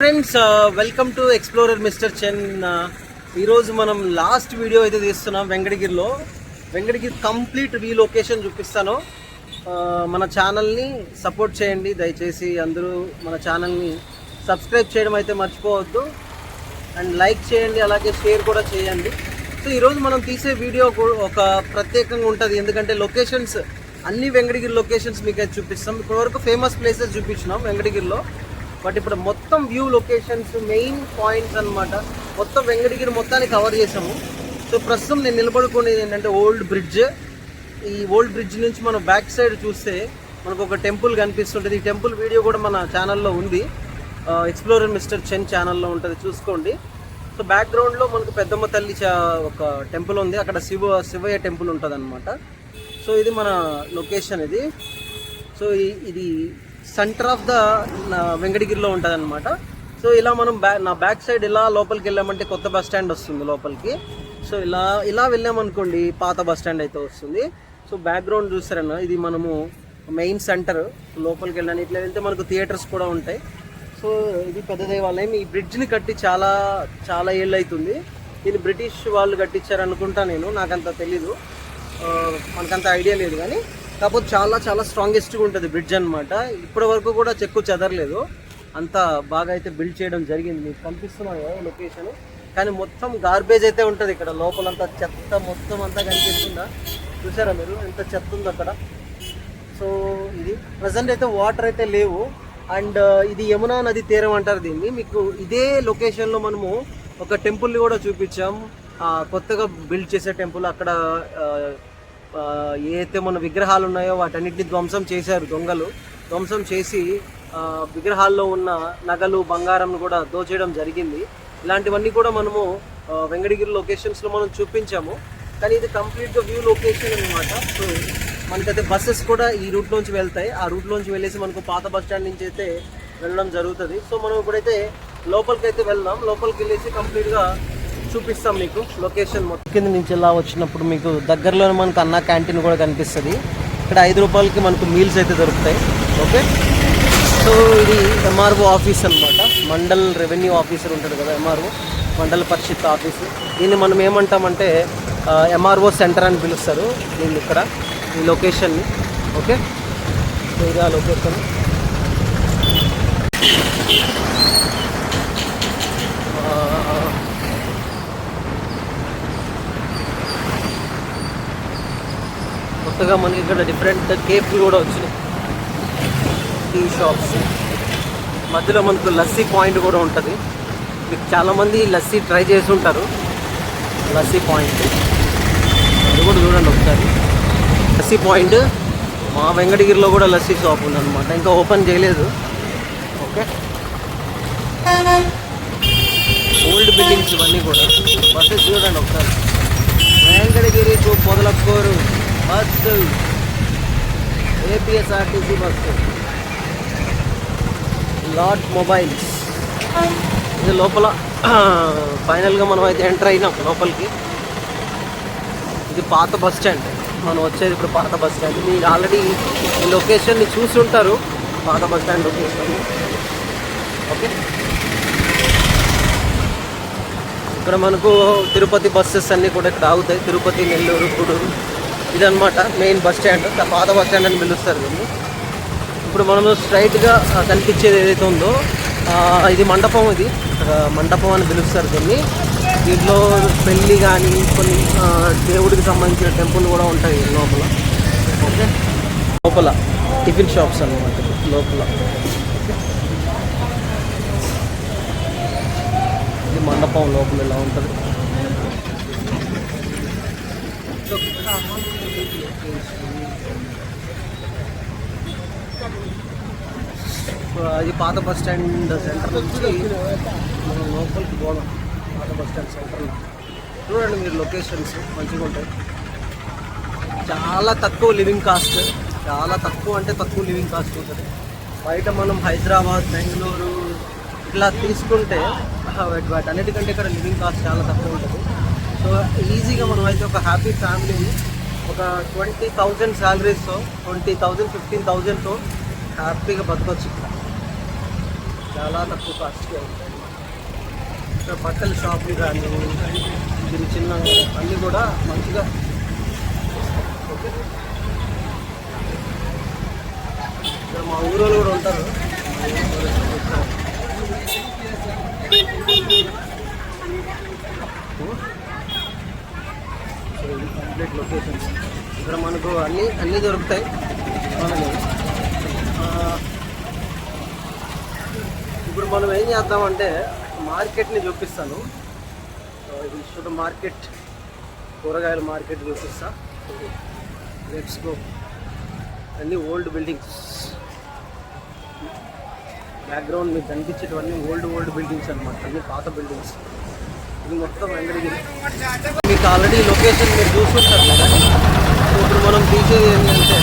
Friends, welcome to explorer mister Chen. ఈరోజు మనం last video అయితే తీస్తున్నాం వెంకటగిరిలో. వెంకటగిరి కంప్లీట్ రీలొకేషన్ చూపిస్తాను. మన ఛానల్ని సపోర్ట్ చేయండి దయచేసి. అందరూ మన ఛానల్ని సబ్స్క్రైబ్ చేయడం అయితే మర్చిపోవద్దు అండ్ లైక్ చేయండి, అలాగే షేర్ కూడా చేయండి. సో ఈరోజు మనం తీసే వీడియో ఒక ప్రత్యేకంగా ఉంటుంది, ఎందుకంటే లొకేషన్స్ అన్ని వెంకటగిరి లొకేషన్స్ మీకు అయితే చూపిస్తాం. ఇప్పటివరకు ఫేమస్ ప్లేసెస్ చూపించినాం వెంకటగిరిలో, బట్ ఇప్పుడు మొత్తం వ్యూ లొకేషన్స్, మెయిన్ పాయింట్స్ అనమాట, మొత్తం వెంకటగిరి మొత్తాన్ని కవర్ చేసాము. సో ప్రస్తుతం నేను నిలబడుకునేది ఏంటంటే ఓల్డ్ బ్రిడ్జ్. ఈ ఓల్డ్ బ్రిడ్జ్ నుంచి మనం బ్యాక్ సైడ్ చూస్తే మనకు ఒక టెంపుల్ కనిపిస్తుంటుంది. ఈ టెంపుల్ వీడియో కూడా మన ఛానల్లో ఉంది, ఎక్స్ప్లోరర్ మిస్టర్ చెన్ ఛానల్లో ఉంటుంది, చూసుకోండి. సో బ్యాక్గ్రౌండ్లో మనకు పెద్దమ్మ తల్లి ఒక టెంపుల్ ఉంది, అక్కడ శివయ్య టెంపుల్ ఉంటుంది అనమాట. సో ఇది మన లొకేషన్ ఇది. సో ఇది సెంటర్ ఆఫ్ ద వెంకటగిరిలో ఉంటుంది అనమాట. సో ఇలా మనం నా బ్యాక్ సైడ్ ఇలా లోపలికి వెళ్ళామంటే కొత్త బస్ స్టాండ్ వస్తుంది లోపలికి. సో ఇలా వెళ్ళామనుకోండి పాత బస్ స్టాండ్ అయితే వస్తుంది. సో బ్యాక్గ్రౌండ్ చూస్తారన్న, ఇది మనము మెయిన్ సెంటర్. లోపలికి వెళ్ళాను, ఇట్లా వెళ్తే మనకు థియేటర్స్ కూడా ఉంటాయి. సో ఇది పెద్ద దేవాలయం. ఈ బ్రిడ్జ్ని కట్టి చాలా చాలా ఏళ్ళు అవుతుంది. దీన్ని బ్రిటిష్ వాళ్ళు కట్టించారనుకుంటా, నాకంత తెలీదు, మనకంత ఐడియా లేదు. కానీ కాకపోతే చాలా చాలా స్ట్రాంగెస్ట్గా ఉంటుంది బ్రిడ్జ్ అనమాట. ఇప్పటి వరకు కూడా చెక్కు చెదరలేదు, అంత బాగా అయితే బిల్డ్ చేయడం జరిగింది. మీకు కనిపిస్తున్నాయి కదా లొకేషన్, కానీ మొత్తం గార్బేజ్ అయితే ఉంటుంది ఇక్కడ. లోపలంతా చెత్త మొత్తం అంతా కనిపిస్తుందా, చూసారా మీరు ఎంత చెత్త ఉందో అక్కడ. సో ఇది ప్రజెంట్ అయితే వాటర్ అయితే లేవు. అండ్ ఇది యమునా నది తీరం అంటారు దీన్ని. మీకు ఇదే లొకేషన్లో మనము ఒక టెంపుల్ని కూడా చూపించాం, కొత్తగా బిల్డ్ చేసే టెంపుల్. అక్కడ ఏదైతే మన విగ్రహాలు ఉన్నాయో వాటన్నిటిని ధ్వంసం చేశారు దొంగలు. ధ్వంసం చేసి విగ్రహాల్లో ఉన్న నగలు, బంగారంను కూడా దోచేయడం జరిగింది. ఇలాంటివన్నీ కూడా మనము వెంకటగిరి లొకేషన్స్లో మనం చూపించాము. కానీ ఇది కంప్లీట్గా వ్యూ లొకేషన్ అనమాట. సో మనకైతే బస్సెస్ కూడా ఈ రూట్లోంచి వెళ్తాయి. ఆ రూట్లోంచి వెళ్ళేసి మనకు పాత బస్ స్టాండ్ నుంచి అయితే వెళ్ళడం జరుగుతుంది. సో మనం ఇప్పుడైతే లోపలికి అయితే వెళ్దాం. లోపలికి వెళ్ళేసి కంప్లీట్గా చూపిస్తాం మీకు లొకేషన్ మొత్తం. కింద నుంచి ఇలా వచ్చినప్పుడు మీకు దగ్గరలోనే మనకు అన్నా క్యాంటీన్ కూడా కనిపిస్తుంది. ఇక్కడ 5 రూపాయలకి మనకు మీల్స్ అయితే దొరుకుతాయి. ఓకే, సో ఇది ఎంఆర్ఓ ఆఫీస్ అనమాట. మండల్ రెవెన్యూ ఆఫీసర్ ఉంటాడు కదా, ఎంఆర్ఓ, మండల పరిషత్ ఆఫీసు. దీన్ని మనం ఏమంటామంటే ఎంఆర్ఓ సెంటర్ అని పిలుస్తారు దీన్ని, ఇక్కడ ఈ లొకేషన్ని. ఓకే, సో ఇది ఆ లొకేషన్. కొత్తగా మనకి ఇక్కడ డిఫరెంట్ కేఫ్లు కూడా వచ్చినాయి, టీ షాప్స్. మధ్యలో మనకు లస్సీ పాయింట్ కూడా ఉంటుంది. మీకు చాలామంది లస్సీ ట్రై చేసి ఉంటారు. లస్సీ పాయింట్ అది కూడా చూడండి ఒకసారి. లస్సీ పాయింట్ మా వెంకటగిరిలో కూడా లస్సీ షాప్ ఉందన్నమాట, ఇంకా ఓపెన్ చేయలేదు. ఓకే, ఓల్డ్ బిల్డింగ్స్ ఇవన్నీ కూడా. బస్సెస్ చూడండి ఒకసారి. Venkatagiri to Podalakuru bus, APSRTC bus, lot mobiles. ఇది లోపల ఫైనల్గా మనం అయితే ఎంటర్ అయినాం లోపలికి. ఇది పాత బస్ స్టాండ్, మనం వచ్చేది ఇప్పుడు పాత బస్ స్టాండ్. మీరు ఆల్రెడీ ఈ లొకేషన్ని చూసి ఉంటారు, పాత బస్ స్టాండ్ లొకేషన్. ఓకే, ఇక్కడ మనకు తిరుపతి బస్సెస్ అన్నీ కూడా ఇక్కడ ఆగుతాయి. తిరుపతి, నెల్లూరు, గూడూరు, ఇదనమాట మెయిన్ బస్ స్టాండ్. పాత బస్ స్టాండ్ అని పిలుస్తారు దీన్ని. ఇప్పుడు మనము స్ట్రైట్గా కనిపించేది ఏదైతే ఉందో ఇది మండపం. ఇది మండపం అని పిలుస్తారు దీన్ని. దీంట్లో పెళ్ళి కానీ కొన్ని దేవుడికి సంబంధించిన టెంపుల్ కూడా ఉంటాయి లోపల. ఓకే, లోపల టిఫిన్ షాప్స్ అన్నమాట లోపల. ఇది మండపం లోపల ఇలా ఉంటుంది. అది పాత బస్ స్టాండ్ సెంటర్ నుంచి మనం లోపలికి పోవడం. పాత బస్ స్టాండ్ సెంటర్లో చూడండి మీరు, లొకేషన్స్ మంచిగా ఉంటాయి. చాలా తక్కువ లివింగ్ కాస్ట్, చాలా తక్కువ అంటే తక్కువ లివింగ్ కాస్ట్ ఉంటుంది. బయట మనం హైదరాబాద్, బెంగళూరు ఇట్లా తీసుకుంటే వాటన్నిటికంటే ఇక్కడ లివింగ్ కాస్ట్ చాలా తక్కువ ఉంటుంది. సో ఈజీగా మనం అయితే ఒక హ్యాపీ ఫ్యామిలీని ఒక 20,000 శాలరీస్తో, 20,000 15,000తో హ్యాపీగా బతకొచ్చు ఇక్కడ. చాలా తక్కువ కాస్ట్గా ఉంటాయి. ఇక్కడ బట్టల షాపులు కానీ చిన్న చిన్న అన్నీ కూడా మంచిగా. ఓకే, ఇక్కడ మా ఊరోళ్ళు కూడా ఉంటారు. కంప్లీట్ లొకేషన్స్ ఇక్కడ మనకు అన్నీ దొరుకుతాయి. మనకి ఇప్పుడు మనం ఏం చేద్దామంటే మార్కెట్ని చూపిస్తాను. ఇది షుగర్ మార్కెట్, కూరగాయల మార్కెట్ చూపిస్తా. Let's go. అన్నీ ఓల్డ్ బిల్డింగ్స్, బ్యాక్గ్రౌండ్ మీకు కనిపించేటివన్నీ ఓల్డ్ బిల్డింగ్స్ అనమాట. అన్నీ పాత బిల్డింగ్స్. ఇది మొత్తం వెంకటగిరి. మీకు ఆల్రెడీ లొకేషన్ మీరు చూసుకుంటారు కదా. సో ఇప్పుడు మనం తీసేది ఏంటంటే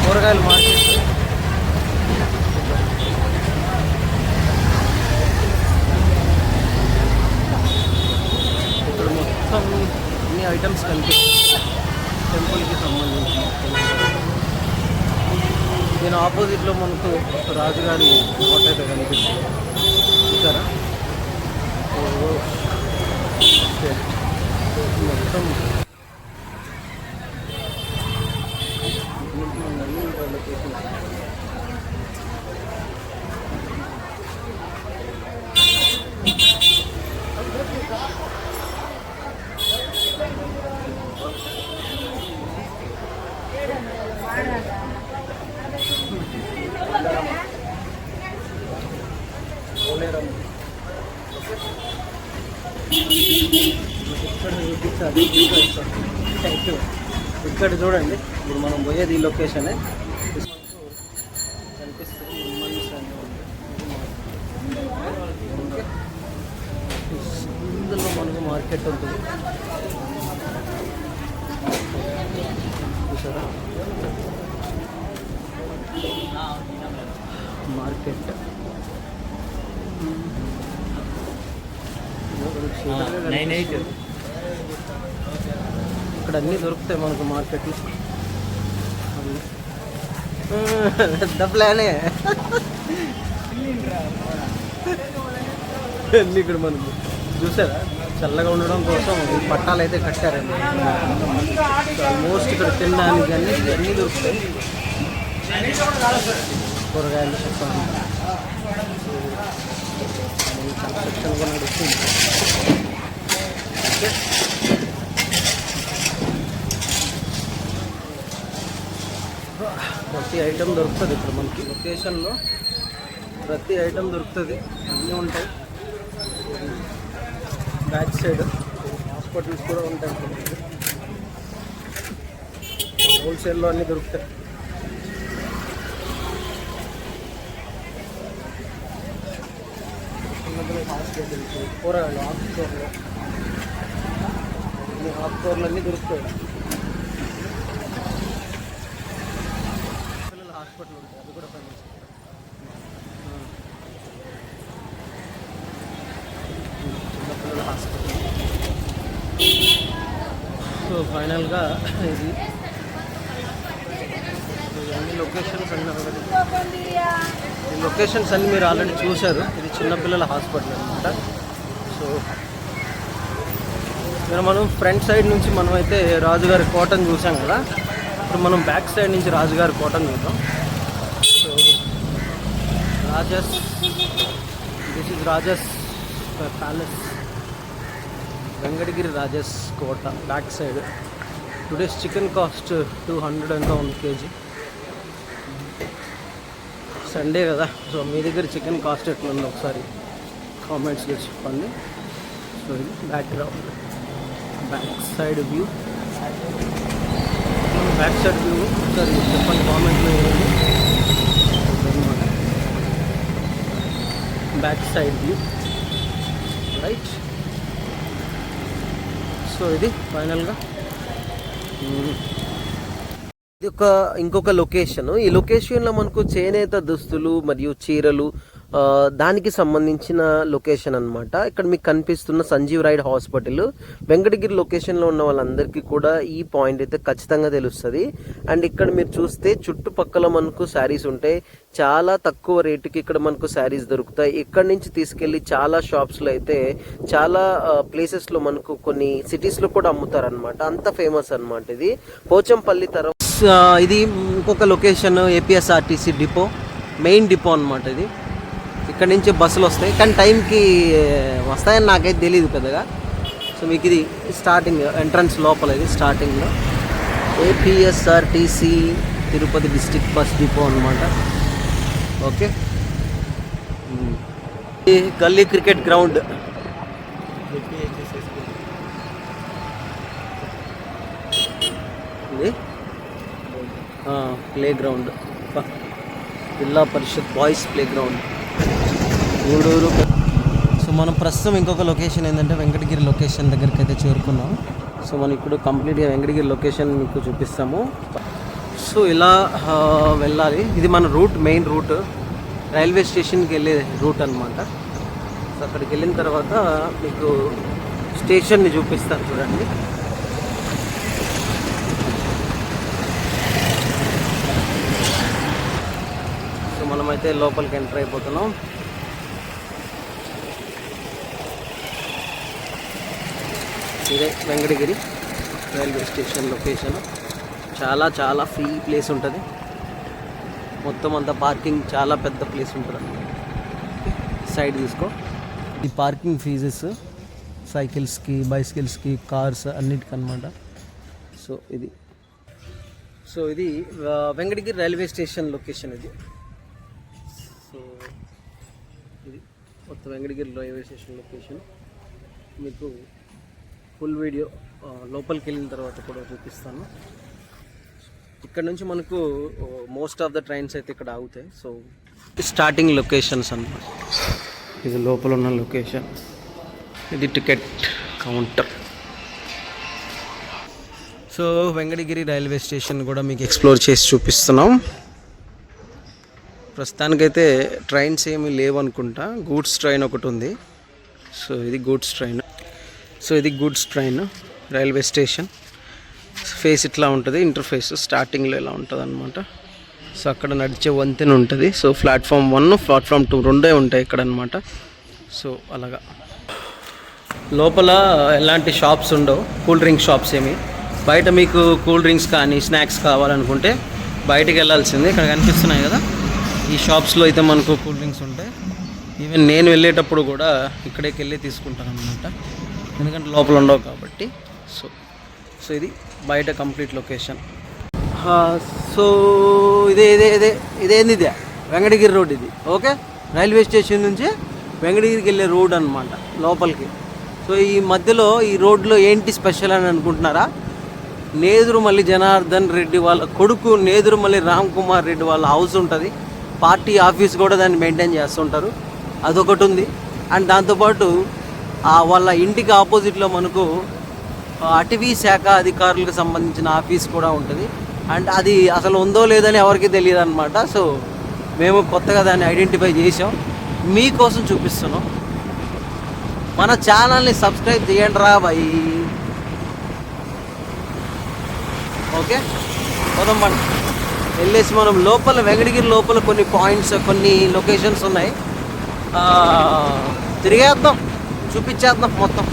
కూరగాయల మార్కెట్. ఇక్కడ మొత్తం అన్ని ఐటమ్స్ కనిపిస్తాయి టెంపుల్కి సంబంధించి. దీని ఆపోజిట్లో మనకు రాజుగారి కోట అయితే కనిపిస్తుంది చూసారా. మొత్తం ఇక్కడ చూడండి. ఇప్పుడు మనం పోయేది ఈ లొకేషనే కనిపిస్తుంది. ఇందులో మనకు మార్కెట్ ఉంటుంది చూసారా. మార్కెట్ ఇక్కడ అన్నీ దొరుకుతాయి మనకు మార్కెట్లో. పెద్ద ప్లానే అన్నీ ఇక్కడ మనకు చూసారా. చల్లగా ఉండడం కోసం ఈ పట్టాలు అయితే కట్టారండి. ఆల్మోస్ట్ ఇక్కడ తినడానికి అన్నీ దొరుకుతాయి. కూరగాయలు కన్స్ట్రక్షన్ కూడా నడుస్తుంది. ప్రతి ఐటెం దొరుకుతుంది ఇక్కడ మనకి లొకేషన్లో. ప్రతి ఐటెం దొరుకుతుంది, అన్నీ ఉంటాయి. బ్యాక్ సైడ్ హాస్పిటల్స్ కూడా ఉంటాయి. హోల్సేల్లో అన్నీ దొరుకుతాయి. హాస్పిటల్స్, కూరగాయలు, ఆకుకూరలు అన్నీ దొరుకుతాయి. పిల్లల హాస్పిటల్ ఉంటాయి, అది కూడా పని. చిన్నపిల్లల హాస్పిటల్. సో ఫైనల్గా ఇది అన్ని లొకేషన్స్ అన్నీ ఈ లొకేషన్స్ అన్నీ మీరు ఆల్రెడీ చూశారు. ఇది చిన్నపిల్లల హాస్పిటల్ అనమాట. సో మనం ఫ్రంట్ సైడ్ నుంచి మనమైతే రాజుగారి కోటను చూసాం కదా. ఇప్పుడు మనం బ్యాక్ సైడ్ నుంచి రాజుగారి కోటను చూద్దాం. So this is Raja's palace, Venkatagiri Raja's కోట back side. Today's chicken cost 200 ఎంత ఉంది కేజీ. సండే కదా, సో మీ దగ్గర చికెన్ కాస్ట్ ఎట్లా ఉందో ఒకసారి కామెంట్స్లో చెప్పండి. సో ఇది బ్యాక్గ్రౌండ్, బ్యాక్ సైడ్ వ్యూ ఒకసారి చెప్పండి కామెంట్లో. Back side view right. So ఇది ఫైనల్గా ఇది ఇంకొక లొకేషన్. ఈ లొకేషన్లో మనకు చేనేత దుస్తులు మరియు చీరలు దానికి సంబంధించిన లొకేషన్ అనమాట. ఇక్కడ మీకు కనిపిస్తున్న సంజీవ్ రైడ్ హాస్పిటల్ వెంకటగిరి లొకేషన్లో ఉన్న వాళ్ళందరికీ కూడా ఈ పాయింట్ అయితే ఖచ్చితంగా తెలుస్తుంది. అండ్ ఇక్కడ మీరు చూస్తే చుట్టుపక్కల మనకు శారీస్ ఉంటాయి, చాలా తక్కువ రేటుకి ఇక్కడ మనకు శారీస్ దొరుకుతాయి. ఇక్కడ నుంచి తీసుకెళ్ళి చాలా షాప్స్లో అయితే చాలా ప్లేసెస్లో మనకు కొన్ని సిటీస్లో కూడా అమ్ముతారనమాట. అంత ఫేమస్ అనమాట ఇది. పోచంపల్లి తర్వాత ఇది ఇంకొక location APSRTC depot, main depot అనమాట ఇది. ఇక్కడ నుంచి బస్సులు వస్తాయి కానీ టైంకి వస్తాయని నాకైతే తెలియదు పెద్దగా. సో మీకు ఇది స్టార్టింగ్ ఎంట్రన్స్ లోపల, ఇది స్టార్టింగ్లో APSRTC Tirupati district bus depot అనమాట. ఓకే, గల్లీ క్రికెట్ గ్రౌండ్, ఇది playground, Zilla Parishad boys playground Gudur. So మనం ప్రస్తుతం ఇంకొక లొకేషన్ ఏంటంటే వెంకటగిరి లొకేషన్ దగ్గరికి అయితే చేరుకున్నాం. సో మనం ఇప్పుడు కంప్లీట్గా వెంకటగిరి లొకేషన్ మీకు చూపిస్తాము. సో ఇలా వెళ్ళాలి. ఇది మన రూట్, మెయిన్ రూట్, రైల్వే స్టేషన్కి వెళ్ళే రూట్ అనమాట. సో అక్కడికి వెళ్ళిన తర్వాత మీకు స్టేషన్ని చూపిస్తాను చూడండి. సో మనమైతే లోపలికి ఎంటర్ అయిపోతున్నాం. ఇదే వెంకటగిరి రైల్వే స్టేషన్ లొకేషన్. చాలా చాలా ఫ్రీ ప్లేస్ ఉంటుంది, మొత్తం అంతా పార్కింగ్ చాలా పెద్ద ప్లేస్ ఉంటుంది. సైడ్ తీసుకో. ఈ పార్కింగ్ ఫీజెస్ సైకిల్స్కి, బైసికల్స్కి, కార్స్ అన్నిటికీ అనమాట. సో ఇది వెంకటగిరి రైల్వే స్టేషన్ లొకేషన్ ఇది. సో ఇది మొత్తం వెంకటగిరి రైల్వే స్టేషన్ లొకేషన్. మీకు ఫుల్ వీడియో లోపలికి వెళ్ళిన తర్వాత కూడా చూపిస్తాను. ఇక్కడ నుంచి మనకు మోస్ట్ ఆఫ్ ద ట్రైన్స్ అయితే ఇక్కడ ఆగుతాయి. సో స్టార్టింగ్ లొకేషన్స్ అన్నమాట. ఇది లోపల ఉన్న లొకేషన్, ఇది ticket counter. So Venkatagiri railway station కూడా మీకు ఎక్స్ప్లోర్ చేసి చూపిస్తున్నాం. ప్రస్తుతానికైతే ట్రైన్స్ ఏమీ లేవు అనుకుంటా, గూడ్స్ ట్రైన్ ఒకటి ఉంది. సో ఇది గూడ్స్ ట్రైన్. సో ఇది goods train railway station. Face ఇట్లా ఉంటుంది, ఇంటర్ఫేస్ స్టార్టింగ్లో ఇలా ఉంటుంది అనమాట. సో అక్కడ నడిచే వంతెన ఉంటుంది. సో ప్లాట్ఫామ్ 1, ప్లాట్ఫామ్ 2 రెండే ఉంటాయి ఇక్కడ అనమాట. సో అలాగా లోపల ఎలాంటి షాప్స్ ఉండవు, కూల్ డ్రింక్ షాప్స్ ఏమి. బయట మీకు కూల్ డ్రింక్స్ కానీ స్నాక్స్ కావాలనుకుంటే బయటికి వెళ్ళాల్సిందే. ఇక్కడ కనిపిస్తున్నాయి కదా, ఈ షాప్స్లో అయితే మనకు కూల్ డ్రింక్స్ ఉంటాయి. ఈవెన్ నేను వెళ్ళేటప్పుడు కూడా ఇక్కడికి వెళ్ళి తీసుకుంటాను అనమాట, ఎందుకంటే లోపల ఉండవు కాబట్టి. సో ఇది బయట కంప్లీట్ లొకేషన్. సో ఇదేంది వెంకటగిరి రోడ్ ఇది. ఓకే, రైల్వే స్టేషన్ నుంచి వెంకటగిరికి వెళ్ళే రోడ్ అనమాట లోపలికి. సో ఈ మధ్యలో ఈ రోడ్లో ఏంటి స్పెషల్ అని అనుకుంటున్నారా? నేదురుమల్లి జనార్దన్ రెడ్డి వాళ్ళ కొడుకు నేదురుమల్లి రామ్ కుమార్ రెడ్డి వాళ్ళ హౌస్ ఉంటుంది, పార్టీ ఆఫీస్ కూడా దాన్ని మెయింటైన్ చేస్తుంటారు, అదొకటి ఉంది. అండ్ దాంతోపాటు వాళ్ళ ఇంటికి ఆపోజిట్లో మనకు అటవీ శాఖ అధికారులకు సంబంధించిన ఆఫీస్ కూడా ఉంటుంది. అండ్ అది అసలు ఉందో లేదని ఎవరికి తెలియదు అనమాట. సో మేము కొత్తగా దాన్ని ఐడెంటిఫై చేసాం, మీకోసం చూపిస్తున్నాం. మన ఛానల్ని సబ్స్క్రైబ్ చేయండి రా భయ్. ఓకే, పోదాం మనం. వెళ్ళేసి మనం లోపల వెంకటగిరి లోపల కొన్ని పాయింట్స్, కొన్ని లొకేషన్స్ ఉన్నాయి, తిరిగేద్దాం, చూపించేద్దాం మొత్తం.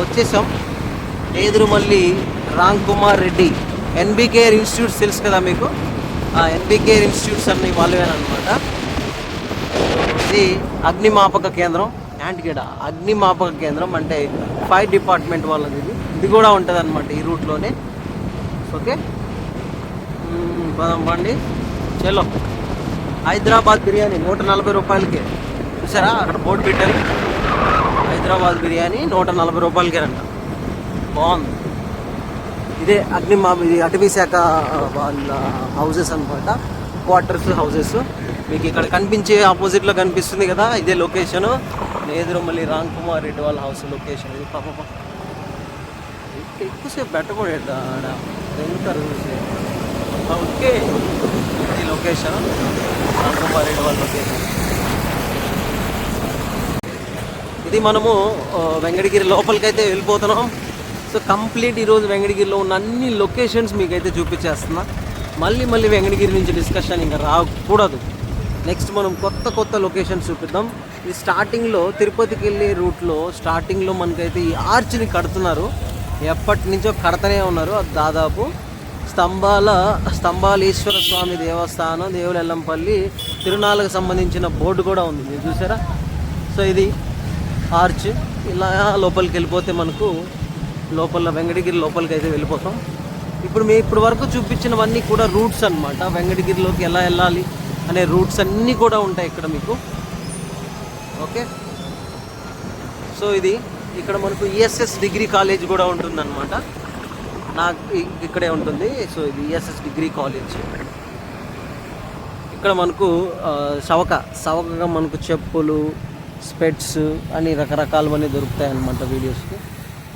వచ్చేసాం నేదురుమల్లి రామ్ కుమార్ రెడ్డి ఎన్బికేఆర్ ఇన్స్టిట్యూట్స్ తెలుసు కదా మీకు, ఆ ఎన్బికేఆర్ ఇన్స్టిట్యూట్స్ అన్ని వాళ్ళవేనమాట. ఇది అగ్నిమాపక కేంద్రం, యాంటిగేడ అగ్నిమాపక కేంద్రం అంటే ఫైర్ డిపార్ట్మెంట్ వాళ్ళది. ఇది కూడా ఉంటుంది అనమాట ఈ రూట్లోనే. ఓకే, పదం బండి చలో. హైదరాబాద్ బిర్యానీ 140 రూపాయలకే, చూసారా అక్కడ బోర్డు పెట్టారు, హైదరాబాద్ బిర్యానీ 140 రూపాయలకేనంట. బాగుంది. ఇదే ఇది అటవీ శాఖ వాళ్ళ హౌసెస్ అనమాట, క్వార్టర్స్ హౌసెస్. మీకు ఇక్కడ కనిపించే ఆపోజిట్లో కనిపిస్తుంది కదా, ఇదే లొకేషను నేదురుమల్లి రామ్ కుమార్ రెడ్డి వాళ్ళ హౌస్ లొకేషన్. ఇది పాప ఎక్కువసేపు పెట్టకూడదు ఆడ, ఎందుకు. ఓకే, ఇది లొకేషన్. కుమారెడ్డి వాళ్ళ లొకేషన్. ఇది మనము వెంకటగిరి లోపలికైతే వెళ్ళిపోతున్నాం. సో కంప్లీట్ ఈరోజు వెంకటగిరిలో ఉన్న అన్ని లొకేషన్స్ మీకైతే చూపించేస్తున్నా. మళ్ళీ వెంకటగిరి నుంచి డిస్కషన్ ఇంకా రాకూడదు. నెక్స్ట్ మనం కొత్త లొకేషన్స్ చూపిద్దాం. ఈ స్టార్టింగ్లో తిరుపతికి వెళ్ళే రూట్లో స్టార్టింగ్లో మనకైతే ఈ ఆర్చ్ని కడుతున్నారు. ఎప్పటి నుంచో కడతనే ఉన్నారు. అది దాదాపు స్తంభాలేశ్వర స్వామి దేవస్థానం దేవులెల్లంపల్లి తిరునాళ్ళకు సంబంధించిన బోర్డు కూడా ఉంది, మీరు చూసారా. సో ఇది ఆర్చ్. ఇలా లోపలికి వెళ్ళిపోతే మనకు లోపల వెంకటగిరి లోపలికి అయితే వెళ్ళిపోతాం. ఇప్పుడు వరకు చూపించినవన్నీ కూడా రూట్స్ అన్నమాట. వెంకటగిరిలోకి ఎలా వెళ్ళాలి అనే రూట్స్ అన్నీ కూడా ఉంటాయి ఇక్కడ మీకు. ఓకే, సో ఇది ఇక్కడ మనకు ఈఎస్ఎస్ డిగ్రీ కాలేజ్ కూడా ఉంటుందన్నమాట. నాకు ఇక్కడే ఉంటుంది. సో ఇది ఈఎస్ఎస్ డిగ్రీ కాలేజ్. ఇక్కడ మనకు సవకగా మనకు చెప్పులు, స్పెట్స్ అని రకరకాలవన్నీ దొరుకుతాయి అన్నమాట వీడియోస్కి.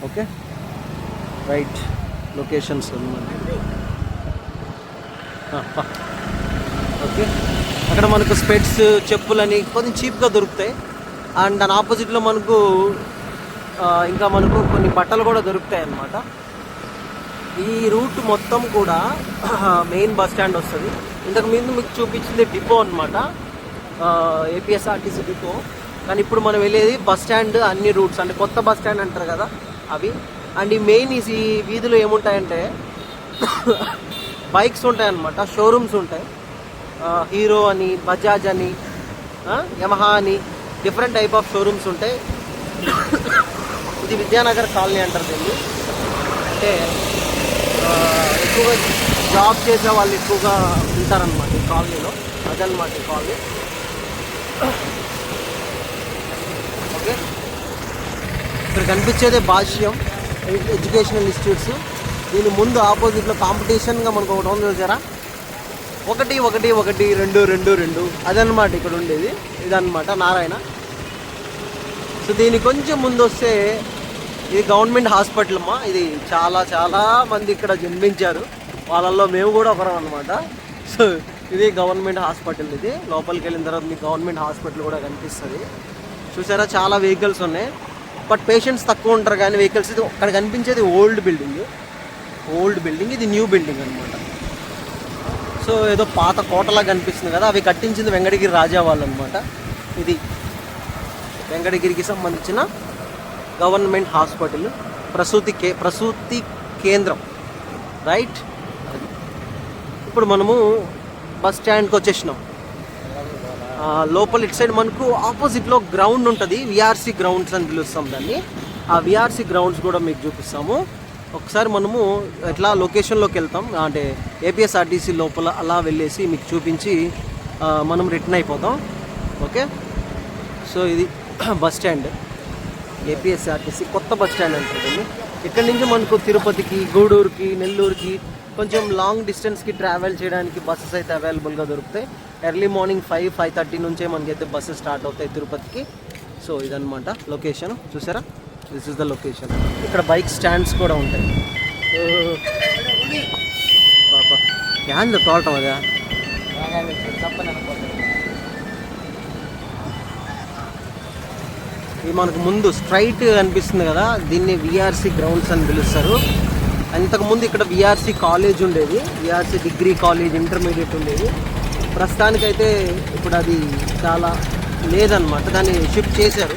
ఓకే, రైట్ లొకేషన్స్ అన్నమాట. ఓకే, అక్కడ మనకు స్పెట్స్, చెప్పులని కొంచెం చీప్గా దొరుకుతాయి. అండ్ దాని ఆపోజిట్లో మనకు ఇంకా మనకు కొన్ని బట్టలు కూడా దొరుకుతాయి అన్నమాట. ఈ రూట్ మొత్తం కూడా మెయిన్ బస్ స్టాండ్ వస్తుంది. ఇంతకు ముందు మీకు చూపించింది డిపో అనమాట, ఏపీఎస్ఆర్టీసీ డిపో. కానీ ఇప్పుడు మనం వెళ్ళేది బస్ స్టాండ్. అన్ని రూట్స్ అంటే కొత్త బస్ స్టాండ్ అంటారు కదా అవి. అండ్ ఈ మెయిన్ ఈ వీధిలో ఏముంటాయంటే బైక్స్ ఉంటాయన్నమాట, షోరూమ్స్ ఉంటాయి. హీరో అని, బజాజ్ అని, యమహా అని డిఫరెంట్ టైప్ ఆఫ్ షోరూమ్స్ ఉంటాయి. ఇది విద్యానగర్ కాలనీ అంటారు దీన్ని. అంటే ఎక్కువగా జాబ్ చేసే వాళ్ళు ఎక్కువగా ఉంటారనమాట ఈ కాలనీలో. అదనమాట ఈ కాలనీ. ఓకే, ఇక్కడ కనిపించేదే భాష్యం ఎడ్యుకేషనల్ ఇన్స్టిట్యూట్స్. దీని ముందు ఆపోజిట్లో కాంపిటీషన్గా మనకు ఒకటి ఉంది చూసారా, 1 1 1 2 2 2 అదనమాట ఇక్కడ ఉండేది. ఇదన్నమాట నారాయణ. సో దీని కొంచెం ముందు వస్తే ఇది గవర్నమెంట్ హాస్పిటల్ అమ్మా. ఇది చాలా మంది ఇక్కడ జన్మించారు, వాళ్ళల్లో మేము కూడా ఒకరం అనమాట. సో ఇది గవర్నమెంట్ హాస్పిటల్. ఇది లోపలికి వెళ్ళిన తర్వాత మీకు గవర్నమెంట్ హాస్పిటల్ కూడా కనిపిస్తుంది. చూసారా, చాలా వెహికల్స్ ఉన్నాయి, బట్ పేషెంట్స్ తక్కువ ఉంటారు కానీ వెహికల్స్. ఇది అక్కడ కనిపించేది ఓల్డ్ బిల్డింగ్. ఇది న్యూ బిల్డింగ్ అనమాట. సో ఏదో పాత కోటలా కనిపిస్తుంది కదా, అవి కట్టించింది వెంకటగిరి రాజా వాళ్ళు అనమాట. ఇది వెంకటగిరికి సంబంధించిన గవర్నమెంట్ హాస్పిటల్, ప్రసూతి కేంద్రం, రైట్. ఇప్పుడు మనము బస్ స్టాండ్కి వచ్చేసినాం. లోపల ఇటు సైడ్ మనకు ఆపోజిట్లో గ్రౌండ్ ఉంటుంది, విఆర్సీ గ్రౌండ్స్ అని పిలుస్తాం దాన్ని. ఆ విఆర్సీ గ్రౌండ్స్ కూడా మీకు చూపిస్తాము. ఒకసారి మనము ఎట్లా లొకేషన్లోకి వెళ్తాం అంటే ఏపీఎస్ఆర్టీసీ లోపల అలా వెళ్ళేసి మీకు చూపించి మనం రిటర్న్ అయిపోతాం. ఓకే, సో ఇది బస్ స్టాండ్, ఏపీఎస్ఆర్టీసీ కొత్త బస్ స్టాండ్ అంటుంది. ఇక్కడ నుంచి మనకు తిరుపతికి, గూడూరుకి, నెల్లూరుకి కొంచెం లాంగ్ డిస్టెన్స్కి ట్రావెల్ చేయడానికి బస్సెస్ అయితే అవైలబుల్గా దొరుకుతాయి. ఎర్లీ మార్నింగ్ 5-5:30 నుంచే మనకైతే బస్సెస్ స్టార్ట్ అవుతాయి తిరుపతికి. సో ఇదన్నమాట లొకేషన్. చూసారా, దిస్ ఇస్ ద లొకేషన్. ఇక్కడ బైక్ స్టాండ్స్ కూడా ఉంటాయి. పాప యాంద తోటం అదా. ఇది మనకు ముందు స్ట్రైట్ అనిపిస్తుంది కదా, దీన్ని విఆర్సీ గ్రౌండ్స్ అని పిలుస్తారు. ఇంతకుముందు ఇక్కడ విఆర్సీ కాలేజ్ ఉండేది, విఆర్సీ డిగ్రీ కాలేజ్ ఇంటర్మీడియట్ ఉండేది. ప్రస్తుతానికైతే ఇప్పుడు అది చాలా లేదనమాట, దాన్ని షిఫ్ట్ చేశారు.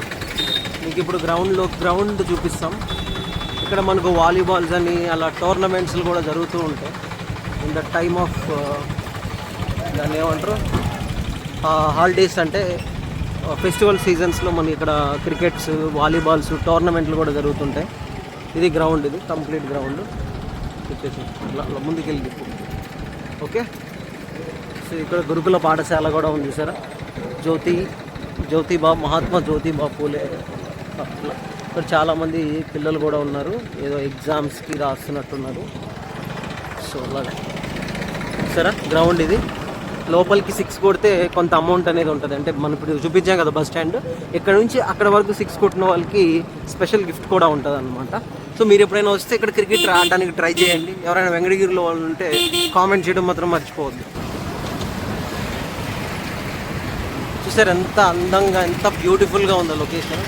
మీకు ఇప్పుడు గ్రౌండ్ చూపిస్తాం. ఇక్కడ మనకు వాలీబాల్స్ అని అలా టోర్నమెంట్స్లు కూడా జరుగుతూ ఉంటాయి. ఇన్ ద టైమ్ ఆఫ్ దాన్ని ఏమంటారు, హాలిడేస్ అంటే ఫెస్టివల్ సీజన్స్లో మనకి ఇక్కడ క్రికెట్స్, వాలీబాల్స్ టోర్నమెంట్లు కూడా జరుగుతుంటాయి. ఇది గ్రౌండ్, ఇది కంప్లీట్ గ్రౌండ్. అలా ముందుకెళ్ళి. ఓకే, సో ఇక్కడ గురుకుల పాఠశాల కూడా ఉంది సార్. జ్యోతిబా మహాత్మా జ్యోతిబా పూలే. ఇక్కడ చాలామంది పిల్లలు కూడా ఉన్నారు, ఏదో ఎగ్జామ్స్కి రాస్తున్నట్టున్నారు. సో అలాగే సరే, గ్రౌండ్ ఇది. లోపలికి 6 కొడితే కొంత అమౌంట్ అనేది ఉంటుంది. అంటే మనం ఇప్పుడు చూపించాం కదా బస్ స్టాండ్, ఇక్కడ నుంచి అక్కడ వరకు 6 కొట్టిన వాళ్ళకి స్పెషల్ గిఫ్ట్ కూడా ఉంటుంది అనమాట. సో మీరు ఎప్పుడైనా వస్తే ఇక్కడ క్రికెట్ ఆడడానికి ట్రై చేయండి. ఎవరైనా వెంకటగిరిలో వాళ్ళు ఉంటే కామెంట్ చేయడం మాత్రం మర్చిపోవద్దు. చూసారు ఎంత అందంగా ఎంత బ్యూటిఫుల్గా ఉందో లొకేషన్.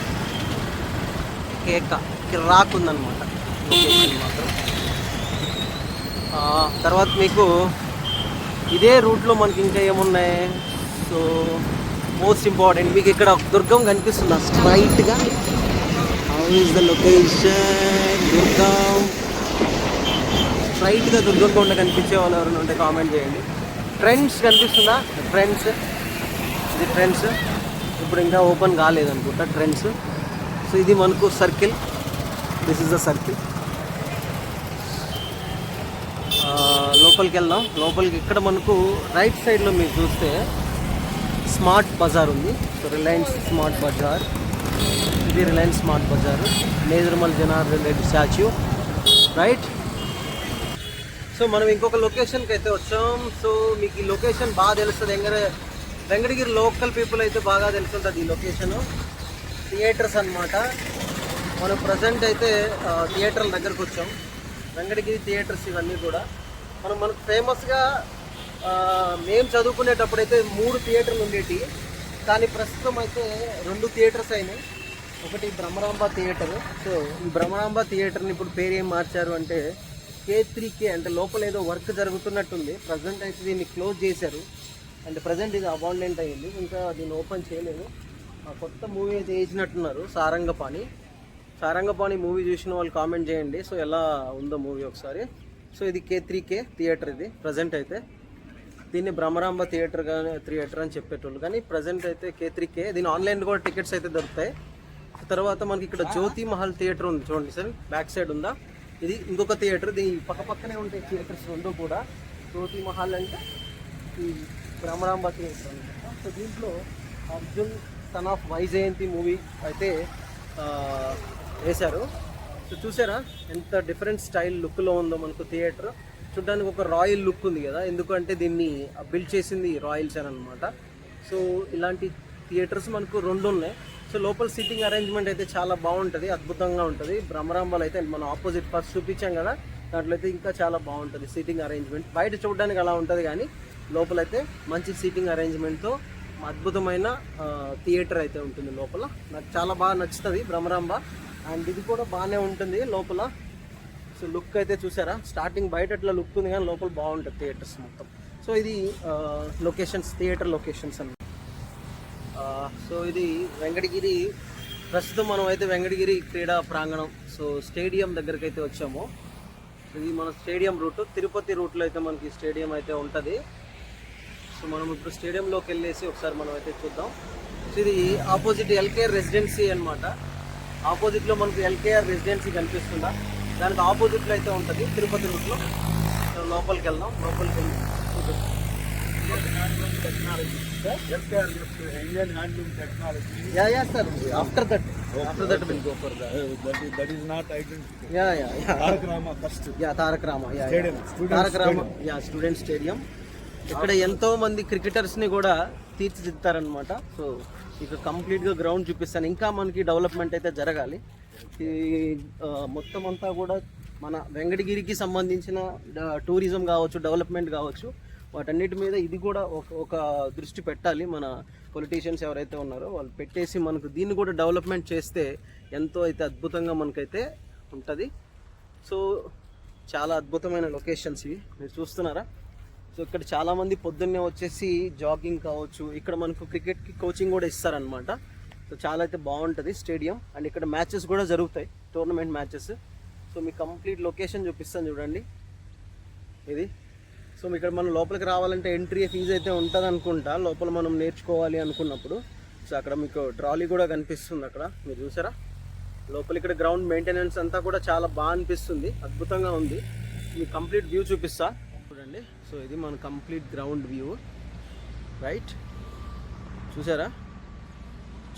కిరాక్ ఉందన్నమాట లొకేషన్ మాత్రం. తర్వాత మీకు ఇదే రూట్లో మనకి ఇంకా ఏమున్నాయి. సో మోస్ట్ ఇంపార్టెంట్ మీకు ఇక్కడ దుర్గం కనిపిస్తుందా స్ట్రైట్గా? How is the location? దుర్గం స్ట్రైట్గా దుర్గం కొండ కనిపించే వాళ్ళు ఎవరైనా ఉంటే కామెంట్ చేయండి. ట్రెండ్స్ కనిపిస్తుందా? ట్రెండ్స్, ఇది ట్రెండ్స్. ఇప్పుడు ఇంకా ఓపెన్ కాలేదనుకుంటా ట్రెండ్స్. సో ఇది మనకు circle, this is the circle. లోపలికి వెళ్దాం. లోపలికి ఇక్కడ మనకు రైట్ సైడ్లో మీరు చూస్తే స్మార్ట్ బజార్ ఉంది. సో రిలయన్స్ స్మార్ట్ బజార్, ఇది Reliance Smart Bazaar, Nedurumalli Janardhan Reddy statue, right. So మనం ఇంకొక లొకేషన్కి అయితే వచ్చాం. సో మీకు ఈ లొకేషన్ బాగా తెలుస్తుంది. వెంకటగిరి లోకల్ పీపుల్ అయితే బాగా తెలుస్తుంటుంది ఈ లొకేషను. థియేటర్స్ అన్నమాట. మనం ప్రజెంట్ అయితే థియేటర్ల దగ్గరకు వచ్చాం. వెంకటగిరి థియేటర్స్ ఇవన్నీ కూడా మనకు ఫేమస్గా మేము చదువుకునేటప్పుడు అయితే 3 థియేటర్లు ఉండేవి. కానీ ప్రస్తుతం అయితే 2 థియేటర్స్ అయినాయి. ఒకటి బ్రహ్మరాంబ థియేటర్. సో ఈ బ్రహ్మరాంబ థియేటర్ని ఇప్పుడు పేరు ఏం మార్చారు అంటే K3K, అంటే లోపల ఏదో వర్క్ జరుగుతున్నట్టుంది. ప్రజెంట్ అయితే దీన్ని క్లోజ్ చేశారు. అంటే ప్రజెంట్ ఇది అబాండెంట్ అయ్యింది, ఇంకా దీన్ని ఓపెన్ చేయలేదు. కొత్త మూవీ అయితే వేసినట్టున్నారు, సారంగపాణి మూవీ చూసిన వాళ్ళు కామెంట్ చేయండి. సో ఎలా ఉందో మూవీ ఒకసారి. సో ఇది K3K థియేటర్. ఇది ప్రజెంట్ అయితే దీన్ని బ్రహ్మరాంబ థియేటర్ అని చెప్పేటోళ్ళు, కానీ ప్రజెంట్ అయితే K3K. దీని ఆన్లైన్ కూడా టికెట్స్ అయితే దొరుకుతాయి. తర్వాత మనకి ఇక్కడ జ్యోతి మహల్ థియేటర్ ఉంది చూడండి సార్, బ్యాక్ సైడ్ ఉందా. ఇది ఇంకొక థియేటర్. దీని పక్కనే ఉంటాయి థియేటర్స్ 2 కూడా. జ్యోతి మహల్ అంటే ఈ బ్రహ్మరాంబ థియేటర్ అనమాట. సో దీంట్లో Arjun son of Vyjayanthi movie అయితే వేశారు. సో చూసారా ఎంత డిఫరెంట్ స్టైల్ లుక్లో ఉందో మనకు థియేటర్. చూడ్డానికి ఒక రాయల్ లుక్ ఉంది కదా, ఎందుకంటే దీన్ని బిల్డ్ చేసింది రాయల్స్ అని అనమాట. సో ఇలాంటి థియేటర్స్ మనకు 2 ఉన్నాయి. సో లోపల సీటింగ్ అరేంజ్మెంట్ అయితే చాలా బాగుంటుంది, అద్భుతంగా ఉంటుంది. బ్రహ్మరాంబలో అయితే మనం ఆపోజిట్ ఫస్ట్ చూపించాం కదా, దాంట్లో అయితే ఇంకా చాలా బాగుంటుంది సీటింగ్ అరేంజ్మెంట్. బయట చూడడానికి అలా ఉంటుంది, కానీ లోపలైతే మంచి సీటింగ్ అరేంజ్మెంట్తో అద్భుతమైన థియేటర్ అయితే ఉంటుంది లోపల. నాకు చాలా బాగా నచ్చుతుంది బ్రహ్మరాంబ. అండ్ ఇది కూడా బాగానే ఉంటుంది లోపల. సో లుక్ అయితే చూసారా, స్టార్టింగ్ బయట అట్లా లుక్ ఉంది, కానీ లోపల బాగుంటుంది థియేటర్స్ మొత్తం. సో ఇది లొకేషన్స్, థియేటర్ లొకేషన్స్ అన్నమాట. సో ఇది వెంకటగిరి. ప్రస్తుతం మనం అయితే వెంకటగిరి క్రీడా ప్రాంగణం, సో స్టేడియం దగ్గరికి అయితే వచ్చాము. ఇది మన స్టేడియం రూట్, తిరుపతి రూట్లో అయితే మనకి స్టేడియం అయితే ఉంటుంది. సో మనం ఇప్పుడు స్టేడియంలోకి వెళ్ళేసి ఒకసారి మనం అయితే చూద్దాం. సో ఇది ఆపోజిట్ ఎల్కేఆర్ రెసిడెన్సీ అనమాట. ఆపోజిట్లో మనకు ఎల్కేఆర్ రెసిడెన్సీ కనిపిస్తుందా, దానికి ఆపోజిట్లో అయితే ఉంటుంది తిరుపతి రూట్లో. సో లోపలికి వెళ్దాం. లోపలికి వెళ్ళి technology, sir? Indian handloom technology. Yeah, sir. After that we'll go for that. That is not identical. Yeah. Tarak Rama first. Yeah, Tarak Rama. Yeah. Stadium. Tarak Rama. Yeah, student stadium. ఇక్కడ ఎంతో మంది క్రికెటర్స్ని కూడా తీర్చిదిద్దారనమాట. So ఇక కంప్లీట్గా ground చూపిస్తాను. ఇంకా మనకి development అయితే జరగాలి. ఈ మొత్తం అంతా కూడా మన వెంకటగిరికి సంబంధించిన టూరిజం కావచ్చు, డెవలప్మెంట్ కావచ్చు, వాటన్నిటి మీద ఇది కూడా ఒక దృష్టి పెట్టాలి. మన పొలిటీషియన్స్ ఎవరైతే ఉన్నారో వాళ్ళు పెట్టేసి మనకు దీన్ని కూడా డెవలప్మెంట్ చేస్తే ఎంతో అయితే అద్భుతంగా మనకైతే ఉంటుంది. సో చాలా అద్భుతమైన లొకేషన్స్ ఇవి మీరు చూస్తున్నారా. సో ఇక్కడ చాలామంది పొద్దున్నే వచ్చేసి జాగింగ్ కావచ్చు, ఇక్కడ మనకు క్రికెట్కి కోచింగ్ కూడా ఇస్తారనమాట. సో చాలా అయితే బాగుంటుంది స్టేడియం. అండ్ ఇక్కడ మ్యాచెస్ కూడా జరుగుతాయి, టోర్నమెంట్ మ్యాచెస్. సో మీకు కంప్లీట్ లొకేషన్ చూపిస్తాను చూడండి ఇది. సో ఇక్కడ మనం లోపలికి రావాలంటే ఎంట్రీ ఫీజు అయితే ఉంటుంది అనుకుంటా, లోపల మనం నేర్చుకోవాలి అనుకున్నప్పుడు. సో అక్కడ మీకు ట్రాలీ కూడా కనిపిస్తుంది అక్కడ, మీరు చూసారా. లోపల ఇక్కడ గ్రౌండ్ మెయింటెనెన్స్ అంతా కూడా చాలా బాగా అనిపిస్తుంది, అద్భుతంగా ఉంది. మీకు కంప్లీట్ వ్యూ చూపిస్తా చూడండి. సో ఇది మన కంప్లీట్ గ్రౌండ్ వ్యూ, రైట్. చూసారా,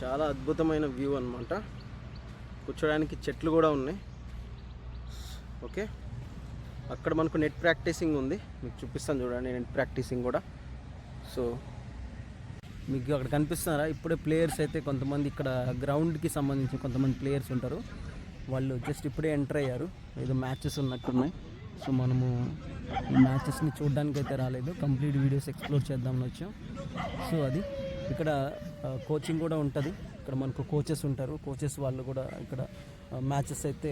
చాలా అద్భుతమైన వ్యూ అన్నమాట. కూర్చోడానికి చెట్లు కూడా ఉన్నాయి. ఓకే, అక్కడ మనకు నెట్ ప్రాక్టీసింగ్ ఉంది, మీకు చూపిస్తాను చూడండి నెట్ ప్రాక్టీసింగ్ కూడా. సో మీకు అక్కడ కనిపిస్తున్నారా, ఇప్పుడే ప్లేయర్స్ అయితే కొంతమంది ఇక్కడ గ్రౌండ్కి సంబంధించి కొంతమంది ప్లేయర్స్ ఉంటారు, వాళ్ళు జస్ట్ ఇప్పుడే ఎంటర్ అయ్యారు. ఏదో మ్యాచెస్ ఉన్నట్టున్నాయి. సో మనము ఈ మ్యాచెస్ని చూడడానికి అయితే రాలేదు, కంప్లీట్ వీడియోస్ ఎక్స్ప్లోర్ చేద్దామని వచ్చాం. సో అది ఇక్కడ కోచింగ్ కూడా ఉంటుంది. ఇక్కడ మనకు కోచెస్ ఉంటారు. కోచెస్ వాళ్ళు కూడా ఇక్కడ మ్యాచెస్ అయితే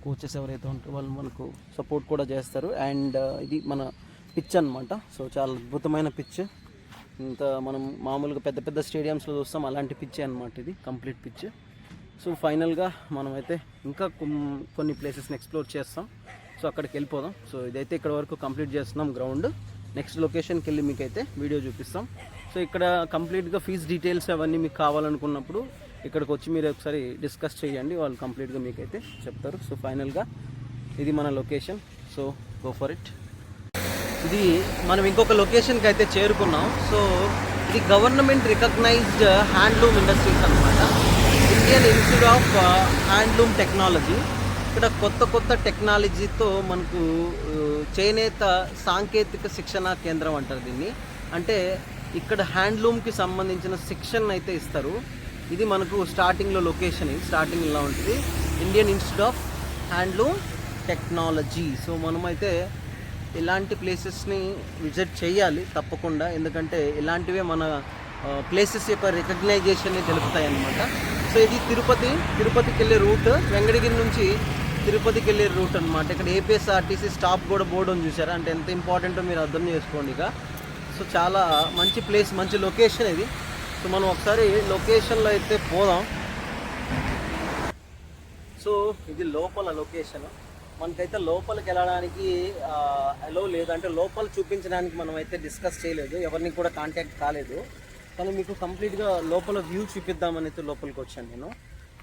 కోచెస్ ఎవరైతే ఉంటారో వాళ్ళు మనకు సపోర్ట్ కూడా చేస్తారు. అండ్ ఇది మన పిచ్ అన్నమాట. సో చాలా అద్భుతమైన పిచ్. ఇంత మనం మామూలుగా పెద్ద పెద్ద స్టేడియంస్లో చూస్తాం, అలాంటి పిచ్చే అనమాట ఇది, కంప్లీట్ పిచ్. సో ఫైనల్గా మనమైతే ఇంకా కొన్ని ప్లేసెస్ని ఎక్స్ప్లోర్ చేస్తాం. సో అక్కడికి వెళ్ళిపోదాం. సో ఇదైతే ఇక్కడ వరకు కంప్లీట్ చేస్తున్నాం గ్రౌండ్. నెక్స్ట్ లొకేషన్కి వెళ్ళి మీకైతే వీడియో చూపిస్తాం. సో ఇక్కడ కంప్లీట్గా ఫీజ్ డీటెయిల్స్ అవన్నీ మీకు కావాలనుకున్నప్పుడు ఇక్కడికి వచ్చి మీరు ఒకసారి డిస్కస్ చేయండి, వాళ్ళు కంప్లీట్గా మీకైతే చెప్తారు. సో ఫైనల్గా ఇది మన location. So go for it. ఇది మనం ఇంకొక లొకేషన్కి అయితే చేరుకున్నాం. సో ఇది గవర్నమెంట్ రికగ్నైజ్డ్ హ్యాండ్లూమ్ ఇండస్ట్రీస్ అనమాట, Indian institute of handloom technology. ఇక్కడ కొత్త కొత్త టెక్నాలజీతో మనకు చేనేత సాంకేతిక శిక్షణ కేంద్రం అంటారు దీన్ని. అంటే ఇక్కడ హ్యాండ్లూమ్కి సంబంధించిన శిక్షణ అయితే ఇస్తారు. ఇది మనకు స్టార్టింగ్లో లొకేషన్, స్టార్టింగ్ ఇలా ఉంటుంది, Indian institute of handloom technology. So మనమైతే ఇలాంటి ప్లేసెస్ని విజిట్ చేయాలి తప్పకుండా, ఎందుకంటే ఇలాంటివే మన ప్లేసెస్ యొక్క రికగ్నైజేషన్ని తెలుపుతాయి అన్నమాట. సో ఇది తిరుపతికి వెళ్ళే రూట్, వెంకటగిరి నుంచి తిరుపతికి వెళ్ళే రూట్ అనమాట. ఇక్కడ ఏపీఎస్ఆర్టీసీ స్టాప్ కూడా బోర్డు ఉంది, చూసారా? అంటే ఎంత ఇంపార్టెంటో మీరు అర్థం చేసుకోండి ఇక. సో చాలా మంచి ప్లేస్, మంచి లొకేషన్ ఇది. సో మనం ఒకసారి లొకేషన్లో అయితే పోదాం. సో ఇది లోపల లొకేషన్. మనకైతే లోపలికి వెళ్ళడానికి అలో లేదు, అంటే లోపల చూపించడానికి మనం అయితే డిస్కస్ చేయలేదు, ఎవరిని కూడా కాంటాక్ట్ కాలేదు. కానీ మీకు కంప్లీట్గా లోపల వ్యూ చూపిద్దామని అయితే లోపలికి వచ్చాను నేను.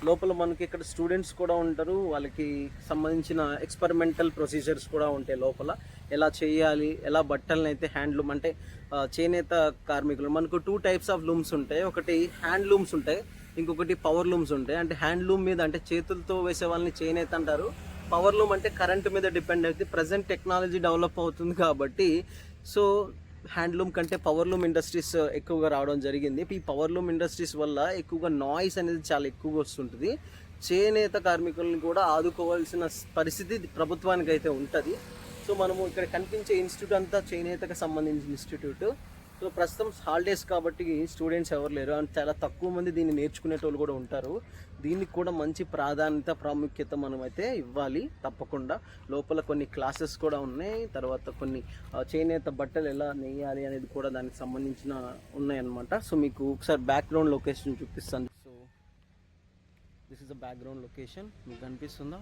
లోపల మనకి ఇక్కడ స్టూడెంట్స్ కూడా ఉంటారు, వాళ్ళకి సంబంధించిన ఎక్స్పెరిమెంటల్ ప్రొసీజర్స్ కూడా ఉంటాయి లోపల. ఎలా చేయాలి, ఎలా బట్టలను అయితే హ్యాండ్లూమ్ అంటే చేనేత కార్మికులు. మనకు 2 టైప్స్ ఆఫ్ లూమ్స్ ఉంటాయి. ఒకటి హ్యాండ్ లూమ్స్ ఉంటాయి, ఇంకొకటి పవర్ లూమ్స్ ఉంటాయి. అంటే హ్యాండ్లూమ్ మీద అంటే చేతులతో వేసే వాళ్ళని చేనేత అంటారు. పవర్ లూమ్ అంటే కరెంట్ మీద డిపెండ్ అవుతుంది. ప్రజెంట్ టెక్నాలజీ డెవలప్ అవుతుంది కాబట్టి సో హ్యాండ్లూమ్ కంటే పవర్ లూమ్ ఇండస్ట్రీస్ ఎక్కువగా రావడం జరిగింది. ఈ పవర్ లూమ్ ఇండస్ట్రీస్ వల్ల ఎక్కువగా నాయిస్ అనేది చాలా ఎక్కువగా వస్తుంటుంది. చేనేత కార్మికులను కూడా ఆదుకోవాల్సిన పరిస్థితి ప్రభుత్వానికి అయితే ఉంటుంది. సో మనము ఇక్కడ కనిపించే ఇన్స్టిట్యూట్ అంతా చేనేతకు సంబంధించిన ఇన్స్టిట్యూట్. సో ప్రస్తుతం హాలిడేస్ కాబట్టి స్టూడెంట్స్ ఎవరు లేరు, అండ్ చాలా తక్కువ మంది దీన్ని నేర్చుకునేటోళ్ళు కూడా ఉంటారు. దీనికి కూడా మంచి ప్రాముఖ్యత మనం అయితే ఇవ్వాలి తప్పకుండా. లోపల కొన్ని క్లాసెస్ కూడా ఉన్నాయి, తర్వాత కొన్ని చేనేత బట్టలు ఎలా నెయ్యాలి అనేది కూడా దానికి సంబంధించిన ఉన్నాయన్నమాట. సో మీకు ఒకసారి బ్యాక్గ్రౌండ్ లొకేషన్ చూపిస్తాను. So this is the background location, మీకు కనిపిస్తుందా?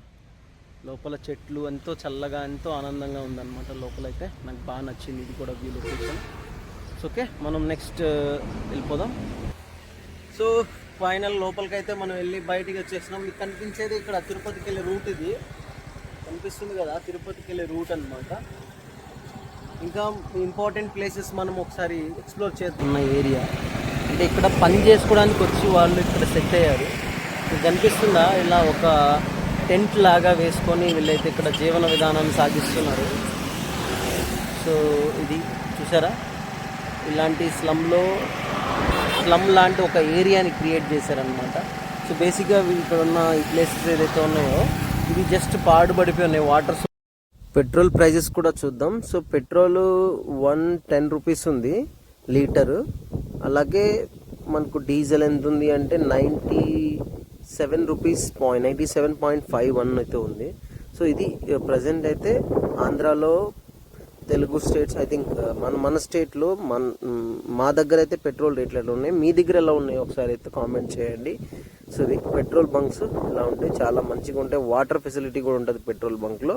లోపల చెట్లు ఎంతో చల్లగా ఎంతో ఆనందంగా ఉందన్నమాట లోపలైతే. నాకు బాగా నచ్చింది ఇది కూడా వ్యూ లొకేషన్. సో ఓకే, మనం నెక్స్ట్ వెళ్ళిపోదాం. సో ఫైనల్ లోపలికి అయితే మనం వెళ్ళి బయటికి వచ్చేసినాం. మీకు కనిపించేది ఇక్కడ తిరుపతికి వెళ్ళే రూట్, ఇది కనిపిస్తుంది కదా, తిరుపతికి వెళ్ళే రూట్ అనమాట. ఇంకా ఇంపార్టెంట్ ప్లేసెస్ మనం ఒకసారి ఎక్స్ప్లోర్ చేస్తున్న ఏరియా. అంటే ఇక్కడ పని చేసుకోవడానికి వచ్చి వాళ్ళు ఇక్కడ సెట్ అయ్యారు. మీకు కనిపిస్తుందా? ఇలా ఒక టెంట్ లాగా వేసుకొని వీళ్ళైతే ఇక్కడ జీవన విధానాన్ని సాగిస్తున్నారు. సో ఇది చూసారా, ఇలాంటి స్లమ్ లాంటి ఒక ఏరియాని క్రియేట్ చేశారనమాట. సో బేసిక్గా ఇక్కడ ఉన్న ఈ ప్లేసెస్ ఏదైతే ఉన్నాయో ఇవి జస్ట్ పాడుపడిపోయి ఉన్నాయి. వాటర్ పెట్రోల్ ప్రైజెస్ కూడా చూద్దాం. సో పెట్రోల్ 110 రూపీస్ ఉంది లీటరు. అలాగే మనకు డీజిల్ ఎంత ఉంది అంటే 97.51 అయితే ఉంది. సో ఇది ప్రజెంట్ అయితే ఆంధ్రాలో, తెలుగు స్టేట్స్, ఐ థింక్ మన స్టేట్లో మా దగ్గర అయితే పెట్రోల్ రేట్లు ఎలా ఉన్నాయి, మీ దగ్గర ఎలా ఉన్నాయి ఒకసారి అయితే కామెంట్ చేయండి. సో ఇది పెట్రోల్ బంక్స్ ఇలా ఉంటాయి, చాలా మంచిగా ఉంటాయి. వాటర్ ఫెసిలిటీ కూడా ఉంటుంది పెట్రోల్ బంక్లో,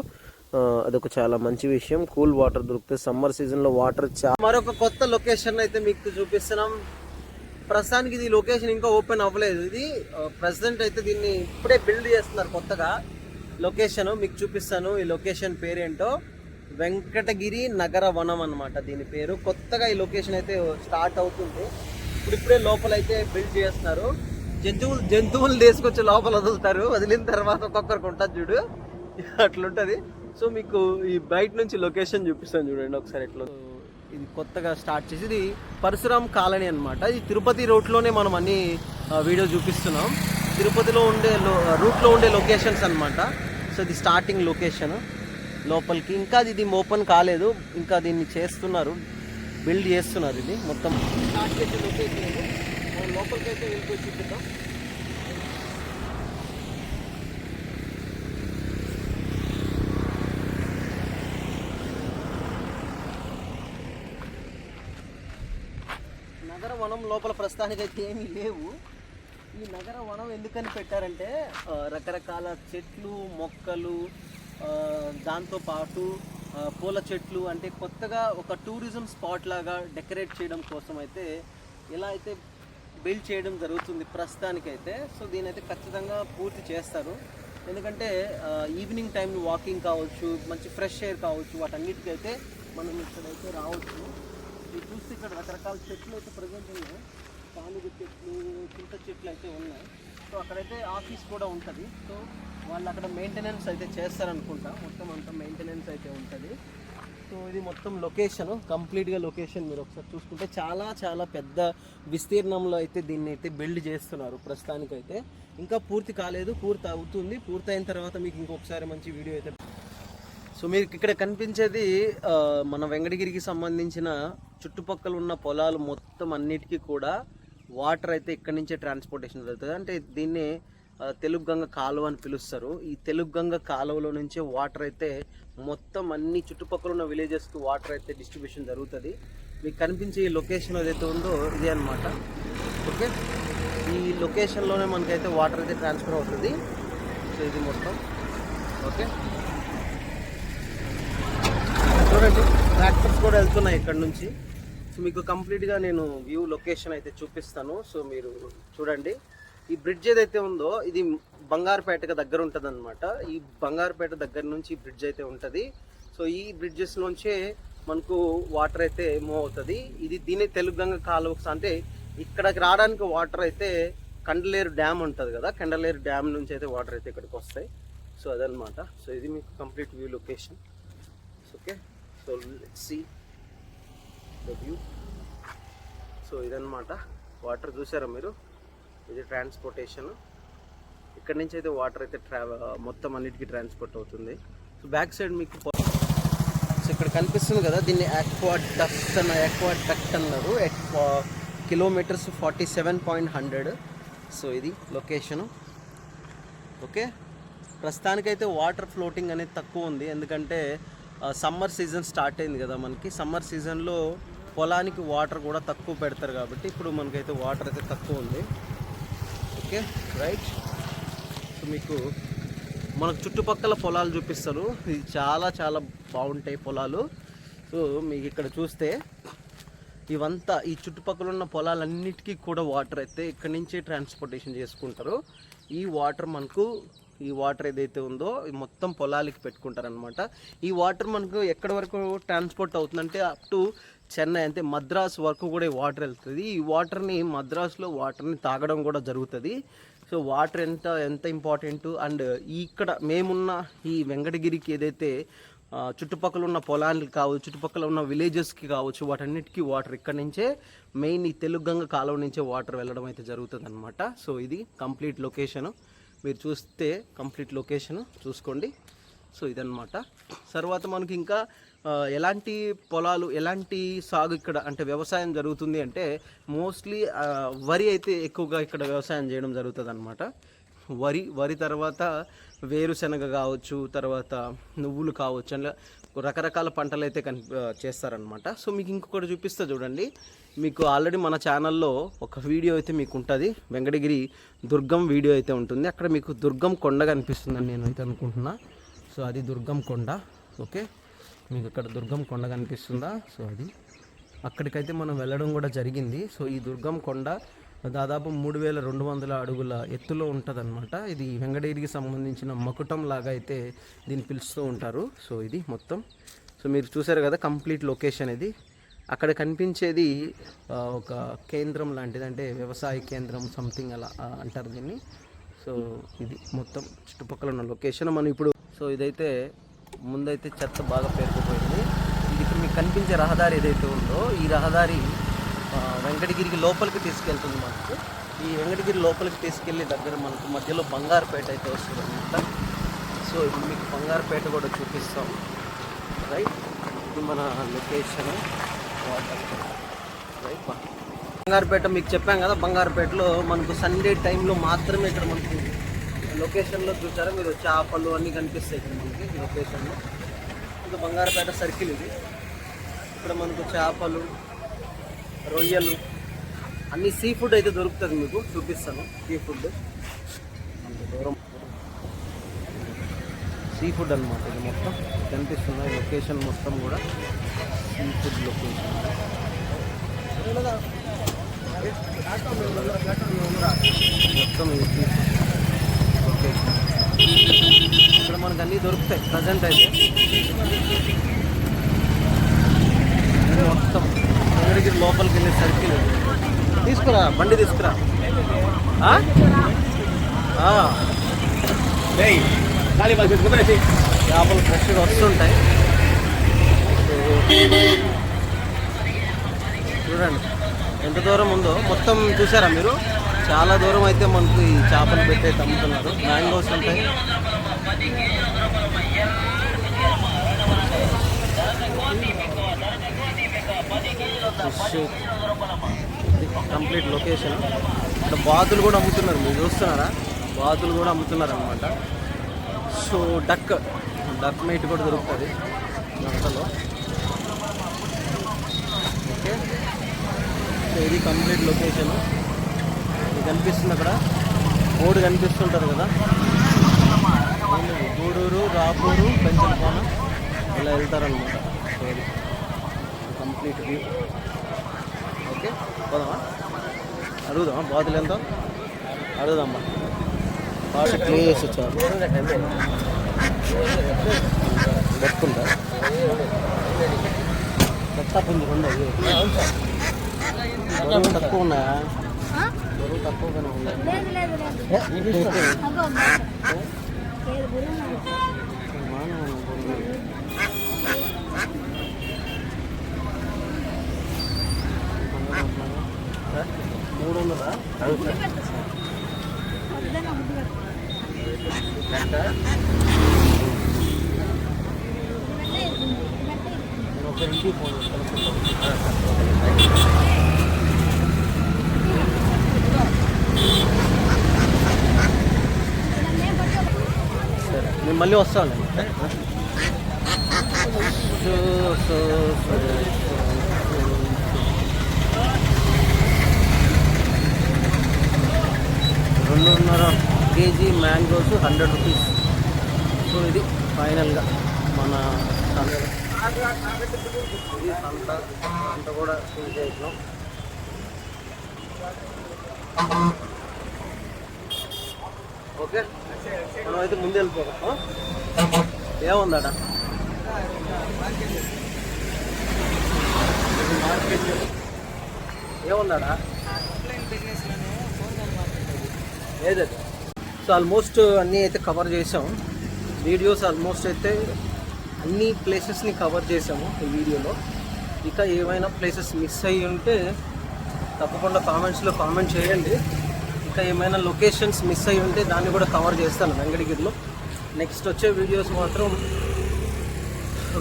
అదొక చాలా మంచి విషయం. కూల్ వాటర్ దొరుకుతాయి సమ్మర్ సీజన్లో. వాటర్ మరొక కొత్త లొకేషన్ అయితే మీకు చూపిస్తున్నాం. ప్రస్తుతానికి ఇది లొకేషన్ ఇంకా ఓపెన్ అవ్వలేదు. ఇది ప్రెసిడెంట్ అయితే దీన్ని ఇప్పుడే బిల్డ్ చేస్తున్నారు కొత్తగా. లొకేషన్ మీకు చూపిస్తాను. ఈ లొకేషన్ పేరేంటో వెంకటగిరి నగర వనం అనమాట దీని పేరు. కొత్తగా ఈ లొకేషన్ అయితే స్టార్ట్ అవుతుంది. ఇప్పుడిప్పుడే లోపలైతే బిల్డ్ చేస్తున్నారు. జంతువులు తీసుకొచ్చి లోపల వదులుతారు, వదిలిన తర్వాత ఒక్కొక్కరికి ఉంటుంది చూడు, అట్లుంటుంది. సో మీకు ఈ బయట నుంచి లొకేషన్ చూపిస్తాను చూడండి ఒకసారి ఎట్లా. ఇది కొత్తగా స్టార్ట్ చేసి, ఇది పరశురామ్ కాలనీ అనమాట. ఇది తిరుపతి రూట్లోనే మనం అన్ని వీడియో చూపిస్తున్నాం. తిరుపతిలో ఉండే రూట్లో ఉండే లొకేషన్స్ అనమాట. సో ఇది స్టార్టింగ్ లొకేషన్ లోపలికి. ఇంకా ఇది ఓపెన్ కాలేదు, ఇంకా దీన్ని చేస్తున్నారు. బిల్డ్ చేస్తున్నారు. ఇది మొత్తం స్టార్ట్ చేసే లొకేషన్ ఇది. మనం లోపలికి అయితే వెళ్ళిపోయి చూపిద్దాం. నగర వనం లోపల ప్రస్తుతానికైతే ఏమీ లేవు. ఈ నగర వనం ఎందుకని పెట్టారంటే రకరకాల చెట్లు మొక్కలు దాంతోపాటు పూల చెట్లు అంటే కొత్తగా ఒక టూరిజం స్పాట్ లాగా డెకరేట్ చేయడం కోసం అయితే ఇలా అయితే బిల్డ్ చేయడం జరుగుతుంది ప్రస్తుతానికైతే. సో దీని అయితే ఖచ్చితంగా పూర్తి చేస్తారు. ఎందుకంటే ఈవినింగ్ టైం వాకింగ్ కావచ్చు, మంచి ఫ్రెష్ ఎయిర్ కావచ్చు, వాటన్నిటికైతే మనం ఇక్కడైతే రావచ్చు. ఇది చూస్తే ఇక్కడ రకరకాల చెట్లు అయితే ప్రజెంట్ ఉన్నాయి. పానుగు చెట్లు, చింత చెట్లు అయితే ఉన్నాయి. సో అక్కడైతే ఆఫీస్ కూడా ఉంటుంది. సో వాళ్ళు అక్కడ మెయింటెనెన్స్ అయితే చేస్తారనుకుంటా. మొత్తం అంతా మెయింటెనెన్స్ అయితే ఉంటుంది. సో ఇది మొత్తం లొకేషన్, కంప్లీట్గా లొకేషన్ మీరు ఒకసారి చూసుకుంటే చాలా చాలా పెద్ద విస్తీర్ణంలో అయితే దీన్ని అయితే బిల్డ్ చేస్తున్నారు ప్రస్తుతానికైతే. ఇంకా పూర్తి కాలేదు, పూర్తి అవుతుంది. పూర్తయిన తర్వాత మీకు ఇంకొకసారి మంచి వీడియో అయితే. సో మీకు ఇక్కడ కనిపించేది మన వెంకటగిరికి సంబంధించిన చుట్టుపక్కల ఉన్న పొలాలు మొత్తం అన్నిటికీ కూడా వాటర్ అయితే ఇక్కడి నుంచే ట్రాన్స్పోర్టేషన్ జరుగుతుంది. అంటే దీన్ని తెలుగు గంగ కాలువ అని పిలుస్తారు. ఈ తెలుగు గంగ కాలువలో నుంచే వాటర్ అయితే మొత్తం అన్ని చుట్టుపక్కల ఉన్న విలేజెస్కి వాటర్ అయితే డిస్ట్రిబ్యూషన్ జరుగుతుంది. మీకు కనిపించే ఈ లొకేషన్ ఏదైతే ఉందో ఇదే అనమాట. ఓకే, ఈ లొకేషన్లోనే మనకైతే వాటర్ అయితే ట్రాన్స్ఫర్ అవుతుంది. సో ఇది మొత్తం ఓకే. చూడండి ట్రాక్టర్స్ కూడా వెళ్తున్నాయి ఇక్కడ నుంచి. సో మీకు కంప్లీట్గా నేను వ్యూ లొకేషన్ అయితే చూపిస్తాను. సో మీరు చూడండి, ఈ బ్రిడ్జ్ ఏదైతే ఉందో ఇది బంగారుపేటకు దగ్గర ఉంటుంది అనమాట. ఈ బంగారుపేట దగ్గర నుంచి ఈ బ్రిడ్జ్ అయితే ఉంటుంది. సో ఈ బ్రిడ్జెస్ నుంచే మనకు వాటర్ అయితే మూవ్ అవుతుంది. ఇది దీని తెలుగు గంగ కాలువ అంటే ఇక్కడికి రావడానికి వాటర్ అయితే కండలేరు డ్యామ్ ఉంటుంది కదా, కండలేరు డ్యామ్ నుంచి అయితే వాటర్ అయితే ఇక్కడికి వస్తాయి. సో అదనమాట. సో ఇది మీకు complete view location. Okay, so let's see the view. So ఇదన్నమాట వాటర్ చూసారా మీరు, ఇది ట్రాన్స్పోర్టేషన్. ఇక్కడ నుంచి అయితే వాటర్ అయితే మొత్తం అన్నిటికీ ట్రాన్స్పోర్ట్ అవుతుంది. సో బ్యాక్ సైడ్ మీకు సో ఇక్కడ కనిపిస్తుంది కదా, దీన్ని ఆక్వాడక్ట్ అన్నారు. కిలోమీటర్స్ 47.100. సో ఇది లొకేషను. ఓకే, ప్రస్తుతానికైతే వాటర్ ఫ్లోటింగ్ అనేది తక్కువ ఉంది. ఎందుకంటే సమ్మర్ సీజన్ స్టార్ట్ అయింది కదా మనకి. సమ్మర్ సీజన్లో పొలానికి వాటర్ కూడా తక్కువ పెడతారు కాబట్టి ఇప్పుడు మనకైతే వాటర్ అయితే తక్కువ ఉంది. Okay right. సో మీకు మనకు చుట్టుపక్కల పొలాలు చూపిస్తారు. ఇది చాలా చాలా బాగుంటాయి పొలాలు. సో మీకు ఇక్కడ చూస్తే ఇవంతా ఈ చుట్టుపక్కల ఉన్న పొలాలన్నిటికీ కూడా వాటర్ అయితే ఇక్కడి నుంచే ట్రాన్స్పోర్టేషన్ చేసుకుంటారు. ఈ వాటర్ ఏదైతే ఉందో మొత్తం పొలాలకి పెట్టుకుంటారనమాట. ఈ వాటర్ మనకు ఎక్కడి వరకు ట్రాన్స్పోర్ట్ అవుతుందంటే అప్ టు చెన్నై, అంటే మద్రాస్ వరకు కూడా ఈ వాటర్ వెళ్తుంది. ఈ వాటర్ని మద్రాస్లో వాటర్ని తాగడం కూడా జరుగుతుంది. సో వాటర్ ఎంత ఇంపార్టెంట్. అండ్ ఇక్కడ మేమున్న ఈ వెంకటగిరికి ఏదైతే చుట్టుపక్కల ఉన్న పొలానికి కావచ్చు, చుట్టుపక్కల ఉన్న విలేజెస్కి కావచ్చు, వాటన్నిటికీ వాటర్ ఇక్కడ నుంచే మెయిన్ ఈ తెలుగు గంగ కాలువ నుంచే వాటర్ వెళ్ళడం అయితే జరుగుతుంది అనమాట. సో ఇది కంప్లీట్ లొకేషను. మీరు చూస్తే కంప్లీట్ లొకేషన్ చూసుకోండి. సో ఇదన్నమాట. తర్వాత మనకి ఇంకా ఎలాంటి పొలాలు, ఎలాంటి సాగు ఇక్కడ అంటే వ్యవసాయం జరుగుతుంది అంటే మోస్ట్లీ వరి అయితే ఎక్కువగా ఇక్కడ వ్యవసాయం చేయడం జరుగుతుంది అనమాట. వరి తర్వాత వేరుశనగ కావచ్చు, తర్వాత నువ్వులు కావచ్చు, అలా రకరకాల పంటలు అయితే చేస్తారనమాట. సో మీకు ఇంకొకటి చూపిస్తా చూడండి. మీకు ఆల్రెడీ మన ఛానల్లో ఒక వీడియో అయితే మీకు ఉంటుంది, వెంకటగిరి దుర్గం వీడియో అయితే ఉంటుంది. అక్కడ మీకు దుర్గం కొండ కనిపిస్తుందని నేను అయితే అనుకుంటున్నా. సో అది దుర్గం కొండ. ఓకే, మీకు అక్కడ దుర్గం కొండ కనిపిస్తుందా? సో అది అక్కడికైతే మనం వెళ్ళడం కూడా జరిగింది. సో ఈ దుర్గం కొండ దాదాపు 3200 అడుగుల ఎత్తులో ఉంటుందన్నమాట. ఇది వెంకటగిరికి సంబంధించిన మకుటం లాగా అయితే దీన్ని పిలుస్తూ ఉంటారు. సో ఇది మొత్తం. సో మీరు చూసారు కదా కంప్లీట్ లొకేషన్ ఇది. అక్కడ కనిపించేది ఒక కేంద్రం లాంటిది, అంటే వ్యవసాయ కేంద్రం సంథింగ్ అలా అంటారు దీన్ని. సో ఇది మొత్తం చుట్టుపక్కల ఉన్న లొకేషన్. మనం ఇప్పుడు సో ఇదైతే ముందైతే చెత్త బాగా పేరుకుపోయింది. ఇది ఇక్కడ మీకు కనిపించే రహదారి ఏదైతే ఉందో ఈ రహదారి వెంకటగిరికి లోపలికి తీసుకెళ్తుంది. మనకు ఈ వెంకటగిరి లోపలికి తీసుకెళ్ళే దగ్గర మనకు మధ్యలో బంగారుపేట అయితే వస్తుంది అనమాట. సో ఇప్పుడు మీకు బంగారుపేట కూడా చూపిస్తాం. రైట్, ఇది మన లొకేషన్. బంగారుపేట మీకు చెప్పాం కదా, బంగారుపేటలో మనకు సండే టైంలో మాత్రమే ఇక్కడ మనకు లొకేషన్లో చూసారా మీరు, చేపలు అన్నీ కనిపిస్తాయి ఇక్కడ మనకి ఈ లొకేషన్లో. ఇంకా బంగారుపేట సర్కిల్ ఇది. ఇక్కడ మనకు చేపలు, రొయ్యలు, అన్ని సీ ఫుడ్ అయితే దొరుకుతుంది, మీకు చూపిస్తాను. సీ ఫుడ్ దూరం సీ ఫుడ్ అనమాట ఇది మొత్తం కనిపిస్తుంది. లొకేషన్ మొత్తం కూడా సీ ఫుడ్ లొకేషన్. మొత్తం ఇది సీ ఫుడ్ లొకేషన్. ఇక్కడ మనకు అన్నీ దొరుకుతాయి ప్రజెంట్ అయితే. ఇది మొత్తం వెంకటగిరి లోపలికి వెళ్ళే సర్కిల్. తీసుకురా బండి తీసుకురా. చేపలు ఫ్రెష్గా వస్తుంటాయి. చూడండి ఎంత దూరం ఉందో మొత్తం చూసారా మీరు. చాలా దూరం అయితే మనకు ఈ చేపలు పెట్టి అయితే అమ్ముతున్నారు. మ్యాంగోస్ ఉంటాయి. Complete location. ఇక్కడ బాతులు కూడా అమ్ముతున్నారు, మీరు చూస్తున్నారా, బాతులు కూడా అమ్ముతున్నారు అనమాట. సో డక్ మీట్ కూడా దొరుకుతుంది దాంట్లో. ఓకే, సో ఇది కంప్లీట్ లొకేషన్. ఇది కనిపిస్తుంది అక్కడ బోర్డు కనిపిస్తుంటుంది కదా, గూడూరు, రాపూరు, పెంచలకోన ఇలా వెళ్తారనమాట. సో ఇది కంప్లీట్ వ్యూ. ఓకే, పోదామా, అడుగుదామా బాతులు ఎంత అడుగుదామా. బాగా క్లీన్ చేసి వచ్చారు. బతుకుందా కొత్త పుంజు ఉన్నాయి. బరువు తక్కువ ఉన్నాయా? బరువు తక్కువగానే ఉన్నాయి. మూడు ఉన్నదా? నేను ఒక ఇంటికి ఫోన్ సరే, నేను మళ్ళీ వస్తాను. $2.5 kg మ్యాంగోస్ 100 రూపీస్. సో ఇది ఫైనల్గా మన సంత. ఇది సంత కూడా చూసేసాం. ఓకే, మనం అయితే ముందు వెళ్ళిపోతాం. ఏముందట మార్కెట్, ఏముందట ఏదైతే. సో ఆల్మోస్ట్ అన్నీ అయితే కవర్ చేసాము. వీడియోస్ ఆల్మోస్ట్ అయితే అన్ని ప్లేసెస్ని కవర్ చేసాము ఈ వీడియోలో. ఇక ఏమైనా ప్లేసెస్ మిస్ అయ్యి ఉంటే తప్పకుండా కామెంట్స్లో కామెంట్ చేయండి. ఇంకా ఏమైనా లొకేషన్స్ మిస్ అయ్యి ఉంటే దాన్ని కూడా కవర్ చేస్తాను వెంకటగిరిలో. నెక్స్ట్ వచ్చే వీడియోస్ మాత్రం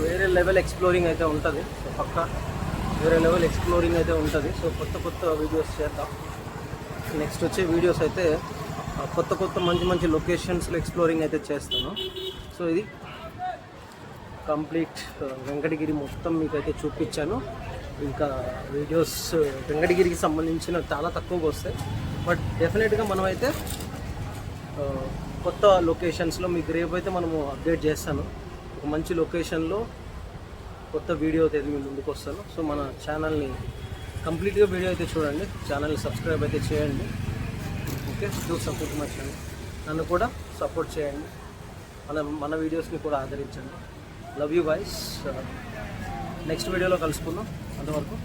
వేరే లెవెల్ ఎక్స్ప్లోరింగ్ అయితే ఉంటుంది. సో పక్క వేరే లెవెల్ ఎక్స్ప్లోరింగ్ అయితే ఉంటుంది. సో కొత్త వీడియోస్ చేద్దాం. నెక్స్ట్ వచ్చే వీడియోస్ అయితే కొత్త మంచి లొకేషన్స్లో ఎక్స్ప్లోరింగ్ అయితే చేస్తాను. సో ఇది కంప్లీట్ వెంకటగిరి మొత్తం మీకైతే చూపించాను. ఇంకా వీడియోస్ వెంకటగిరికి సంబంధించిన చాలా తక్కువగా వస్తాయి. బట్ డెఫినెట్గా మనమైతే కొత్త లొకేషన్స్లో మీకు రేపైతే మనము అప్డేట్ చేస్తాను. ఒక మంచి లొకేషన్లో కొత్త వీడియో అయితే మీ ముందుకు వస్తాను. సో మన ఛానల్ని కంప్లీట్గా వీడియో అయితే చూడండి, ఛానల్ని సబ్స్క్రైబ్ అయితే చేయండి. Okay, do support my channel. నన్ను కూడా సపోర్ట్ చేయండి, మన వీడియోస్ని కూడా ఆదరించండి. Love you guys. నెక్స్ట్ వీడియోలో కలుసుకుందాం. అంతవరకు